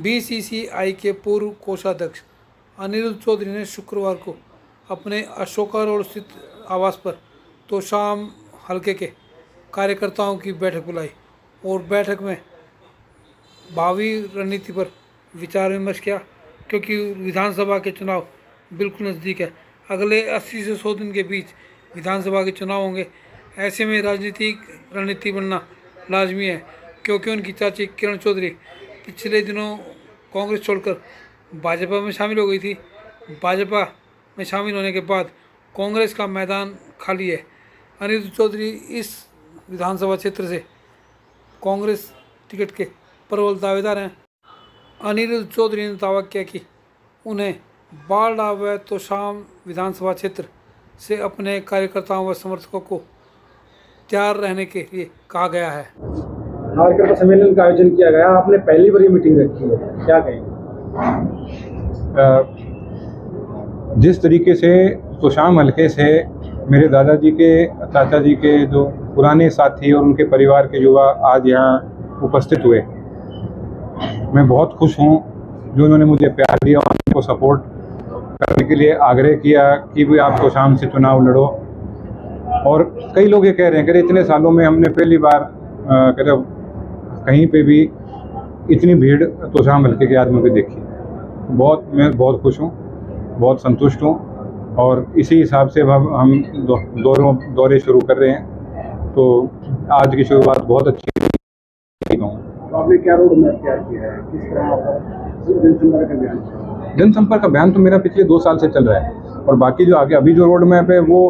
BCCI के पूर्व कोषाध्यक्ष अनिरुद्ध चौधरी ने शुक्रवार को अपने अशोका रोड स्थित आवास पर तोशाम हलके के कार्यकर्ताओं की बैठक बुलाई और बैठक में भावी रणनीति पर विचार विमर्श किया। क्योंकि विधानसभा के चुनाव बिल्कुल नज़दीक है, अगले 80 से 100 दिन के बीच विधानसभा के चुनाव होंगे। ऐसे में राजनीतिक रणनीति बनना लाजमी है, क्योंकि उनकी चाची किरण चौधरी पिछले दिनों कांग्रेस छोड़कर भाजपा में शामिल हो गई थी। भाजपा में शामिल होने के बाद कांग्रेस का मैदान खाली है। अनिरुद्ध चौधरी इस विधानसभा क्षेत्र से कांग्रेस टिकट के प्रबल दावेदार हैं। अनिरुद्ध चौधरी ने दावा किया कि उन्हें बाढ़ व तोशाम विधानसभा क्षेत्र से अपने कार्यकर्ताओं व समर्थकों को तैयार रहने के लिए कहा गया है। कार्यकर्ता सम्मेलन का आयोजन किया गया, आपने पहली बार ये मीटिंग रखी है, क्या कहेंगे? जिस तरीके से तोशाम हल्के से मेरे दादाजी के चाचा जी के जो पुराने साथी और उनके परिवार के युवा आज यहाँ उपस्थित हुए, मैं बहुत खुश हूँ जो उन्होंने मुझे प्यार दिया और उनको सपोर्ट करने के लिए आग्रह किया कि भी आप तोशाम से चुनाव लड़ो। और कई लोग ये कह रहे हैं कि इतने सालों में हमने पहली बार कहीं पे भी इतनी भीड़ तोशाम हल्के के आदमियों की देखी। मैं बहुत खुश हूँ, बहुत संतुष्ट हूँ और इसी हिसाब से अब हम दौरे शुरू कर रहे हैं। तो आज की शुरुआत बहुत अच्छी रही। तो आपने क्या रोड मैप तैयार किया है, किस तरह जनसंपर्क अभियान? जनसंपर्क अभियान तो मेरा पिछले 2 साल से चल रहा है और बाकी जो आगे अभी जो रोड मैप है वो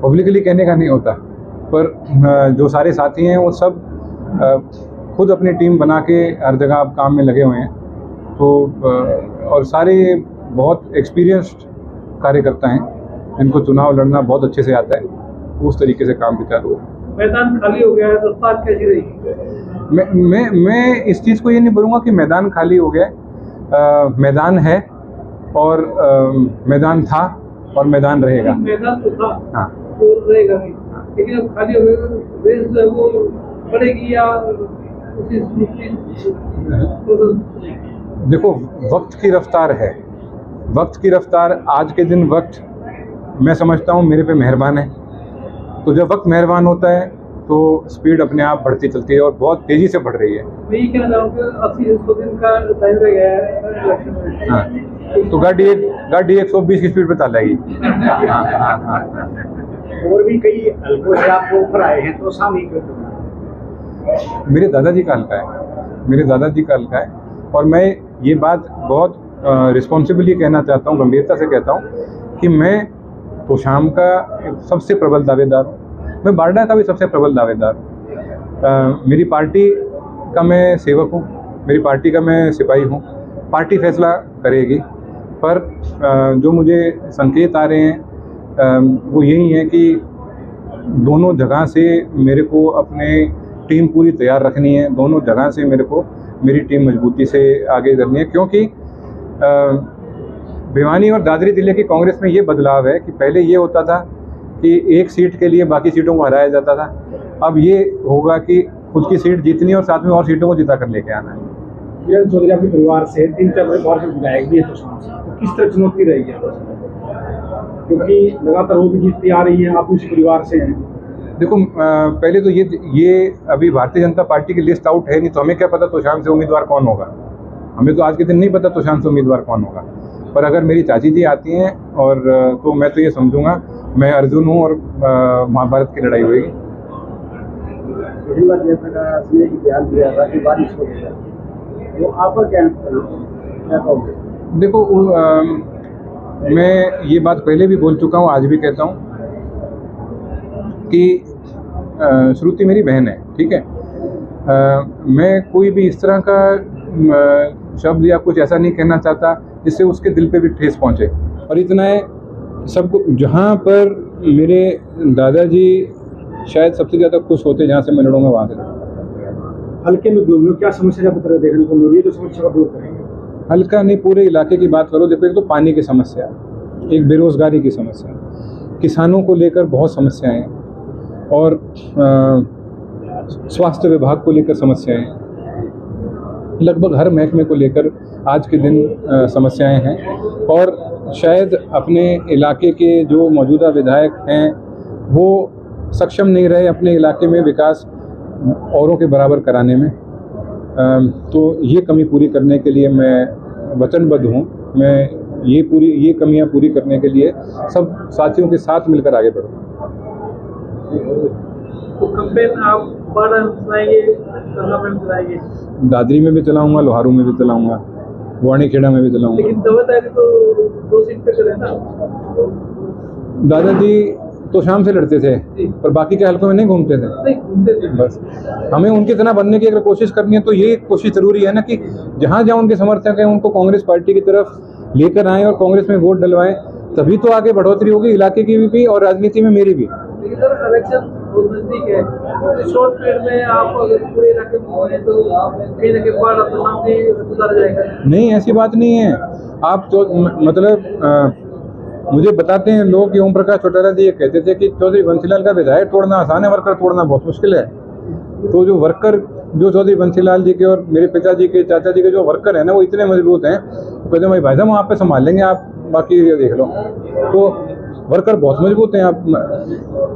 पब्लिकली कहने का नहीं होता, पर जो सारे साथी हैं वो सब खुद अपनी टीम बना के हर जगह आप काम में लगे हुए हैं। तो और सारे बहुत एक्सपीरियंस्ड कार्यकर्ता हैं, इनको चुनाव लड़ना बहुत अच्छे से आता है, उस तरीके से काम विचार हुआ। मैदान खाली हो गया है, रफ्तार कैसी रही? मैं इस चीज़ को ये नहीं बोलूँगा कि मैदान खाली हो गया। मैदान है और मैदान था और मैदान रहेगा। मैदान तो था, हाँ, तो रहेगा भी, लेकिन अब खाली हो गया, रेस जो है वो बढ़ेगी या उसी देखो वक्त की रफ्तार है, वक्त की रफ्तार आज के दिन वक्त मैं समझता हूँ मेरे पे मेहरबान है। तो जब वक्त मेहरबान होता है तो स्पीड अपने आप बढ़ती चलती है और बहुत तेज़ी से बढ़ रही है। मैं ये कहना चाहूँगा 80 दिन का टाइम रह गया है इलेक्शन में। हाँ, तो गाड़ी 120 की स्पीड पे चल जाएगी। और भी कई हल्कों से आपको ऑफर आए हैं, तो शामिल क्यों? मेरे दादाजी का हल्का है, मेरे दादाजी का हल्का है और मैं ये बात बहुत रिस्पॉन्सिबली कहना चाहता हूँ, गंभीरता से कहता हूँ कि मैं तोशाम का सबसे प्रबल दावेदार हूँ, मैं बारडा का भी सबसे प्रबल दावेदार हूँ। मेरी पार्टी का मैं सेवक हूँ, मेरी पार्टी का मैं सिपाही हूँ, पार्टी फैसला करेगी। पर जो मुझे संकेत आ रहे हैं वो यही है कि दोनों जगह से मेरे को अपने टीम पूरी तैयार रखनी है, दोनों जगह से मेरे को मेरी टीम मजबूती से आगे करनी है। क्योंकि भिवानी और दादरी ज़िले की कांग्रेस में ये बदलाव है कि पहले ये होता था कि एक सीट के लिए बाकी सीटों को हराया जाता था, अब ये होगा कि खुद की सीट जीतनी और साथ में और सीटों को जिता कर लेके आना है। किरण चौधरी आपके परिवार से 3-4 बार से विधायक भी है तोशाम से, तो किस तरह चुनौती रहेगी आपको? क्योंकि लगातार वो भी जीतती आ रही है, आप उस परिवार से हैं। देखो पहले तो ये अभी भारतीय जनता पार्टी की लिस्ट आउट है नहीं, तो हमें क्या पता तोशाम से उम्मीदवार कौन होगा। हमें तो आज के दिन नहीं पता तोशाम से उम्मीदवार कौन होगा। पर अगर मेरी चाची जी आती हैं और तो मैं तो ये समझूंगा मैं अर्जुन हूँ और महाभारत की लड़ाई होगी। बयान दिया था कि बारिश हो गई, तो आपका क्या कहोगे? देखो मैं ये बात पहले भी बोल चुका हूँ, आज भी कहता हूँ कि श्रुति मेरी बहन है, ठीक है। मैं कोई भी इस तरह का शब्द या कुछ ऐसा नहीं कहना चाहता जिससे उसके दिल पे भी ठेस पहुँचे। और इतना है सबको, जहाँ पर मेरे दादाजी शायद सबसे ज़्यादा खुश होते जहाँ से मैं लड़ूंगा वहाँ से लड़ूंगा। हल्के में दूर क्या समस्या पत्र देखने को मिल रही है, तो समस्या को दूर करेंगे? हल्का नहीं, पूरे इलाके की बात करो। देखो एक तो पानी की समस्या, एक बेरोजगारी की समस्या, किसानों को लेकर बहुत समस्याएं हैं और स्वास्थ्य विभाग को लेकर समस्याएं हैं। लगभग हर महकमे को लेकर आज के दिन समस्याएं हैं और शायद अपने इलाके के जो मौजूदा विधायक हैं वो सक्षम नहीं रहे अपने इलाके में विकास औरों के बराबर कराने में। तो ये कमी पूरी करने के लिए मैं वचनबद्ध हूँ। मैं ये कमियां पूरी करने के लिए सब साथियों के साथ मिलकर आगे बढ़ूँगा। तो कैंपेन आप बाड़ा में चलाएंगे, करना में चलाएंगे? दादरी में भी चलाऊंगा, लोहारू में भी चलाऊंगा, वाणीखेड़ा में भी चलाऊंगा। लेकिन दावेदारी तो 2 सीट पे करें ना। दादाजी तो शाम से लड़ते थे पर बाकी के हलकों में नहीं घूमते थे। नहीं घूमते थे। बस हमें उनकी तरह बनने की अगर कोशिश करनी है तो ये कोशिश जरूरी है ना कि जहाँ जहाँ उनके समर्थक हैं उनको कांग्रेस पार्टी की तरफ लेकर आएं और कांग्रेस में वोट डलवाएं, तभी तो आगे बढ़ोतरी होगी इलाके की भी और राजनीति में मेरी भी। लेकिन सर इलेक्शन बहुत नजदीक है, तो शॉर्ट पीरियड में आप अगर पूरे इलाके में होंगे तो कहीं ना कहीं बाढ़ तो सामने गुजर जाएगा। नहीं, ऐसी बात नहीं है। आप तो मतलब मुझे बताते हैं लोग कि ओम प्रकाश चौटाला जी ये कहते थे कि चौधरी बंसीलाल का विधायक तोड़ना आसान है, वर्कर तोड़ना बहुत मुश्किल है। तो जो वर्कर जो चौधरी बंसीलाल जी के और मेरे पिताजी के चाचा जी के जो वर्कर हैं ना वो इतने मजबूत हैं, कहते हैं भाई साहब हम आप पे संभाल लेंगे, आप बाकी एरिया देख लो। तो वर्कर बहुत मजबूत हैं। आप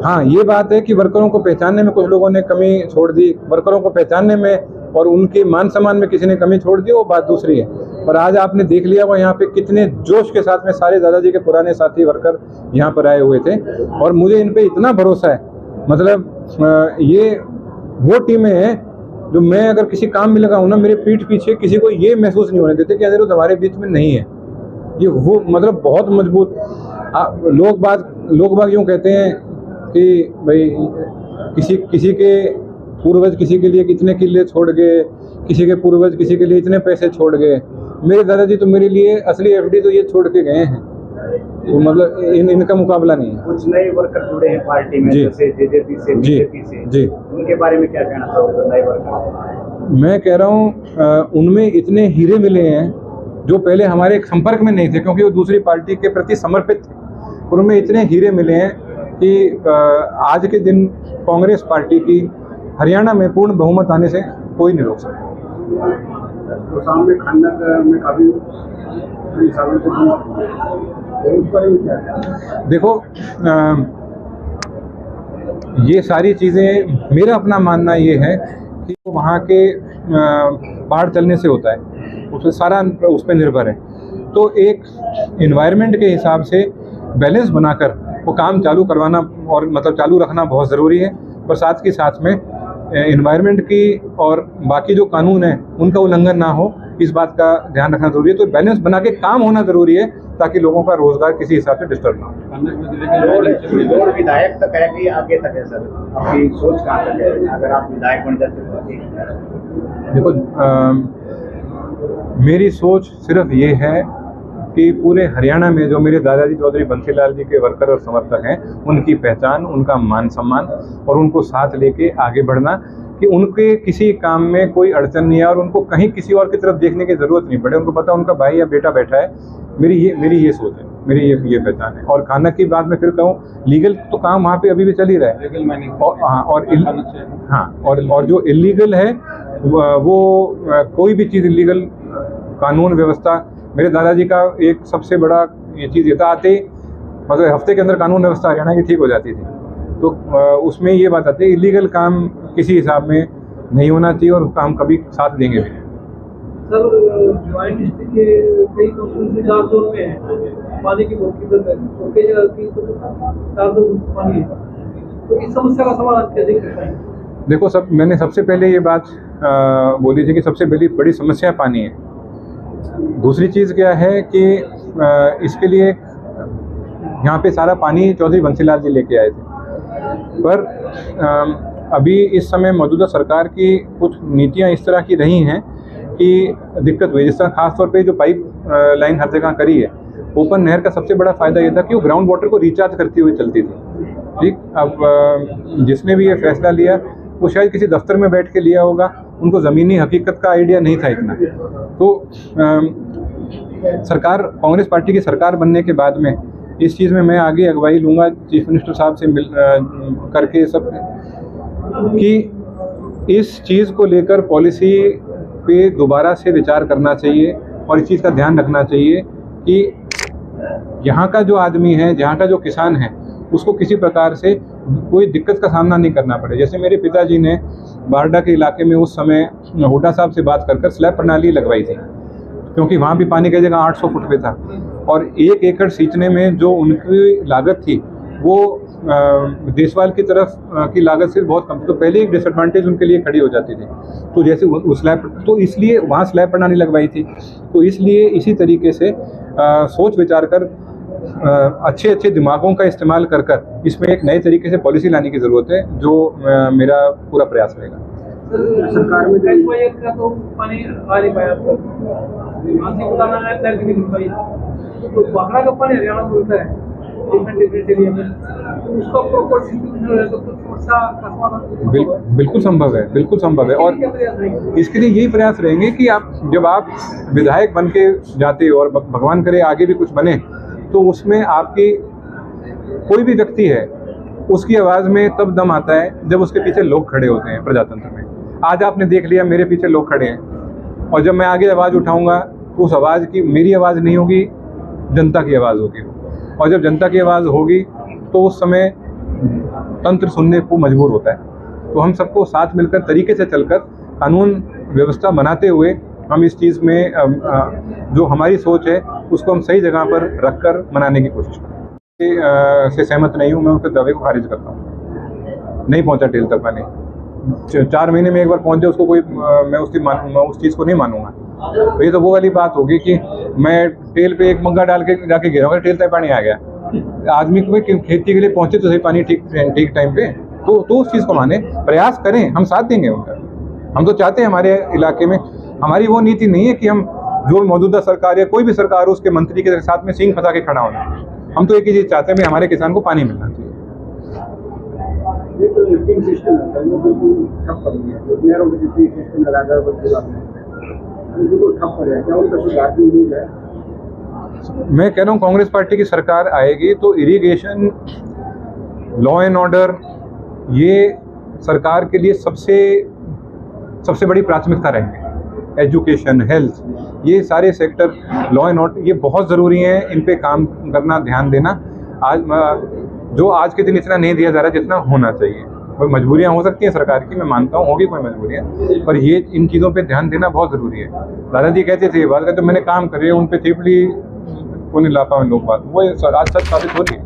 हाँ, ये बात है कि वर्करों को पहचानने में कुछ लोगों ने कमी छोड़ दी, वर्करों को पहचानने में और उनके मान सम्मान में किसी ने कमी छोड़ दी, वो बात दूसरी है। पर आज आपने देख लिया वो यहाँ पे कितने जोश के साथ में सारे दादाजी के पुराने साथी वर्कर यहाँ पर आए हुए थे और मुझे इन पे इतना भरोसा है। मतलब ये वो टीमें हैं जो मैं अगर किसी काम में लगा हूँ ना, मेरे पीठ पीछे किसी को ये महसूस नहीं होने देते कि अनिरुद्ध हमारे बीच में नहीं है। ये वो मतलब बहुत मजबूत। लोग बाग यूँ कहते हैं कि भाई किसी के पूर्वज किसी के लिए कितने किले छोड़ गए, किसी के पूर्वज किसी के लिए इतने पैसे छोड़ गए। मेरे दादाजी तो मेरे लिए असली एफडी तो ये छोड़ के गए हैं। तो मतलब इनका मुकाबला नहीं है। कुछ नए वर्कर जुड़े हैं पार्टी में, जैसे जेजेपी से, बीजेपी से, जी, उनके बारे में क्या कहना चाहोगे? नए वर्कर मैं कह रहा हूँ उनमें इतने हीरे मिले हैं जो पहले हमारे संपर्क में नहीं थे क्योंकि वो दूसरी पार्टी के प्रति समर्पित थे। उनमें इतने हीरे मिले हैं कि आज के दिन कांग्रेस पार्टी की हरियाणा में पूर्ण बहुमत आने से कोई नहीं रोक सकता। तो सामने खन्ना में काफी देखो ये सारी चीज़ें, मेरा अपना मानना ये है कि वहाँ के बाढ़ चलने से होता है, उसमें सारा उस पर निर्भर है। तो एक इन्वायरमेंट के हिसाब से बैलेंस बनाकर वो काम चालू करवाना और मतलब चालू रखना बहुत ज़रूरी है, पर साथ के साथ में इन्वायरमेंट की और बाकी जो कानून है उनका उल्लंघन ना हो, इस बात का ध्यान रखना ज़रूरी है। तो बैलेंस बना के काम होना ज़रूरी है ताकि लोगों का रोजगार किसी हिसाब से डिस्टर्ब ना हो। विधायक तक है कि आगे तक है सर, आपकी सोच कहाँ तक है अगर आप विधायक बन जाते हो? देखो मेरी सोच सिर्फ ये है कि पूरे हरियाणा में जो मेरे दादाजी चौधरी बंसीलाल जी के वर्कर और समर्थक हैं उनकी पहचान, उनका मान सम्मान और उनको साथ लेके आगे बढ़ना कि उनके किसी काम में कोई अड़चन नहीं है और उनको कहीं किसी और की तरफ देखने की ज़रूरत नहीं पड़े। उनको पता उनका भाई या बेटा बैठा है। मेरी ये सोच है, मेरी ये पहचान है। और खाना की बात मैं फिर कहूँ, लीगल तो काम वहाँ पे अभी भी चल ही रहा है और जो इलीगल है वो कोई भी चीज़ इलीगल कानून व्यवस्था, मेरे दादाजी का एक सबसे बड़ा ये चीज़ ये था, आते मतलब हफ्ते के अंदर कानून व्यवस्था हरियाणा की ठीक हो जाती थी। तो उसमें ये बात आती है इलीगल काम किसी हिसाब में नहीं होना चाहिए और काम कभी साथ देंगे भी। सर ज्वाइंट डिस्ट्रिक्ट के कई कंपनी 4 जोन में है, पानी की बहुत किल्लत है, तो कई जगह 4 जोन पानी है, तो इस समस्या का समाधान कैसे कर पाएंगे? देखो मैंने सबसे पहले ये बात बोली थी कि सबसे बड़ी समस्या पानी है। दूसरी चीज़ क्या है कि इसके लिए यहाँ पे सारा पानी चौधरी बंसीलाल जी लेके आए थे, पर अभी इस समय मौजूदा सरकार की कुछ नीतियाँ इस तरह की रही हैं कि दिक्कत हुई। जिस तरह खासतौर पे जो पाइप लाइन हर जगह करी है, ओपन नहर का सबसे बड़ा फ़ायदा ये था कि वो ग्राउंड वाटर को रिचार्ज करती हुई चलती थी। ठीक, अब जिसने भी ये फैसला लिया वो शायद किसी दफ्तर में बैठ के लिया होगा, उनको ज़मीनी हकीकत का आइडिया नहीं था इतना। तो सरकार, कांग्रेस पार्टी की सरकार बनने के बाद में इस चीज़ में मैं आगे अगुवाई लूँगा चीफ मिनिस्टर साहब से मिल करके सब, कि इस चीज़ को लेकर पॉलिसी पे दोबारा से विचार करना चाहिए और इस चीज़ का ध्यान रखना चाहिए कि यहाँ का जो आदमी है, जहाँ का जो किसान है, उसको किसी प्रकार से कोई दिक्कत का सामना नहीं करना पड़े। जैसे मेरे पिताजी ने बारडा के इलाके में उस समय हुड्डा साहब से बात कर स्लैब प्रणाली लगवाई थी, क्योंकि वहाँ भी पानी की जगह 800 फुट पे था और 1 एकड़ सींचने में जो उनकी लागत थी वो देशवाल की तरफ की लागत से बहुत कम थी। तो पहले एक डिसएडवांटेज उनके लिए खड़ी हो जाती थी। तो जैसे उस स्लैब, तो इसलिए वहाँ स्लैब प्रणाली लगवाई थी। तो इसलिए इसी तरीके से सोच विचार कर अच्छे अच्छे दिमागों का इस्तेमाल कर इसमें एक नए तरीके से पॉलिसी लाने की ज़रूरत है, जो मेरा पूरा प्रयास रहेगा। सरकार में का तो पानी आ नहीं पाया, बताना है तो बागड़ा का पानी हरियाणा में मिलता है डिफरेंट एरिया में, तो उसका प्रॉपर डिस्ट्रीब्यूशन रहे तो समस्या का समाधान बिल्कुल संभव है, बिल्कुल संभव है। और इसके लिए यही प्रयास रहेंगे कि जब आप विधायक बन के जाते हो और भगवान करे आगे भी कुछ बने, तो उसमें आपकी कोई भी व्यक्ति है उसकी आवाज़ में तब दम आता है जब उसके पीछे लोग खड़े होते हैं। प्रजातंत्र में आज आपने देख लिया, मेरे पीछे लोग खड़े हैं और जब मैं आगे आवाज़ उठाऊंगा तो उस आवाज़ की मेरी आवाज़ नहीं होगी, जनता की आवाज़ होगी। और जब जनता की आवाज़ होगी तो उस समय तंत्र सुनने को मजबूर होता है। तो हम सबको साथ मिलकर तरीके से चलकर कानून व्यवस्था बनाते हुए हम इस चीज़ में जो हमारी सोच है उसको हम सही जगह पर रखकर मनाने की कोशिश करें। से सहमत नहीं हूँ, मैं उसके दावे को खारिज करता हूँ। नहीं पहुँचा टेल तक पानी, 4 महीने में एक बार पहुँचे उसको कोई मैं उस चीज़ को नहीं मानूंगा। तो ये तो वो वाली बात होगी कि मैं टेल पे एक मग्गा डाल के जाके गिराऊंगा, टेल तक पानी आ गया। आदमी को खेती के लिए पहुँचे तो सही पानी ठीक टाइम पे, तो उस चीज़ को माने, प्रयास करें, हम साथ देंगे उनका। हम तो चाहते हैं हमारे इलाके में, हमारी वो नीति नहीं है कि हम जो मौजूदा सरकार या कोई भी सरकार हो उसके मंत्री के साथ में सींग फंसा के खड़ा होना। हम तो एक ही चीज़ चाहते हैं, हमारे किसान को पानी मिलना चाहिए। मैं कह रहा हूँ कांग्रेस पार्टी की सरकार आएगी तो इरिगेशन, लॉ एंड ऑर्डर, ये सरकार के लिए सबसे बड़ी प्राथमिकता रहेंगे। एजुकेशन, हेल्थ, ये सारे सेक्टर, लॉ एंड ऑर्डर, ये बहुत ज़रूरी हैं। इन पे काम करना, ध्यान देना। आज के दिन इतना नहीं दिया जा रहा जितना होना चाहिए। कोई मजबूरियाँ हो सकती हैं सरकार की, मैं मानता हूँ होगी कोई मजबूरियाँ, पर ये इन चीज़ों पे ध्यान देना बहुत ज़रूरी है। दादाजी कहते थे, बात कहते मैंने काम करे उन पे थिपली को नहीं ला पाए लोग, बात वो आज सच साबित हो रही है।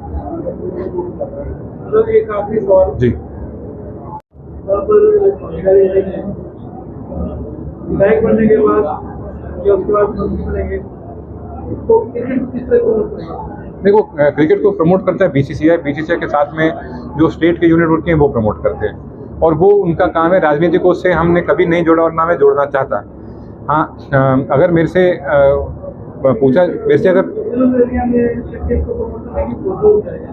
एक आखिरी सवाल जी, विधायक बनने के बाद या उसके बाद मंत्री बनेंगे, तो क्रिकेट किस तरह को देखो, क्रिकेट को प्रमोट करता है बीसीसीआई के साथ में जो स्टेट के यूनिट होती हैं वो प्रमोट करते हैं और वो उनका काम है। राजनीति को उससे हमने कभी नहीं जोड़ा और ना मैं जोड़ना चाहता। हाँ, अगर मेरे से पूछा, वैसे अगर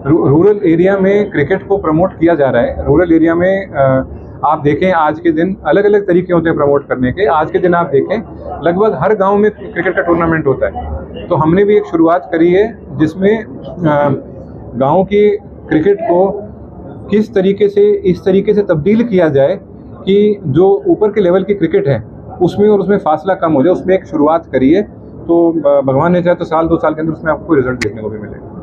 रूरल एरिया में क्रिकेट को प्रमोट किया जा रहा है, रूरल एरिया में आप देखें आज के दिन अलग अलग तरीके होते हैं प्रमोट करने के। आज के दिन आप देखें लगभग हर गांव में क्रिकेट का टूर्नामेंट होता है। तो हमने भी एक शुरुआत करी है जिसमें गांव की क्रिकेट को किस तरीके से इस तरीके से तब्दील किया जाए कि जो ऊपर के लेवल की क्रिकेट है उसमें फासला कम हो जाए। उसमें एक शुरुआत करी है, तो भगवान ने चाहे तो 1-2 साल के अंदर उसमें आपको रिजल्ट देखने को भी मिलेगा।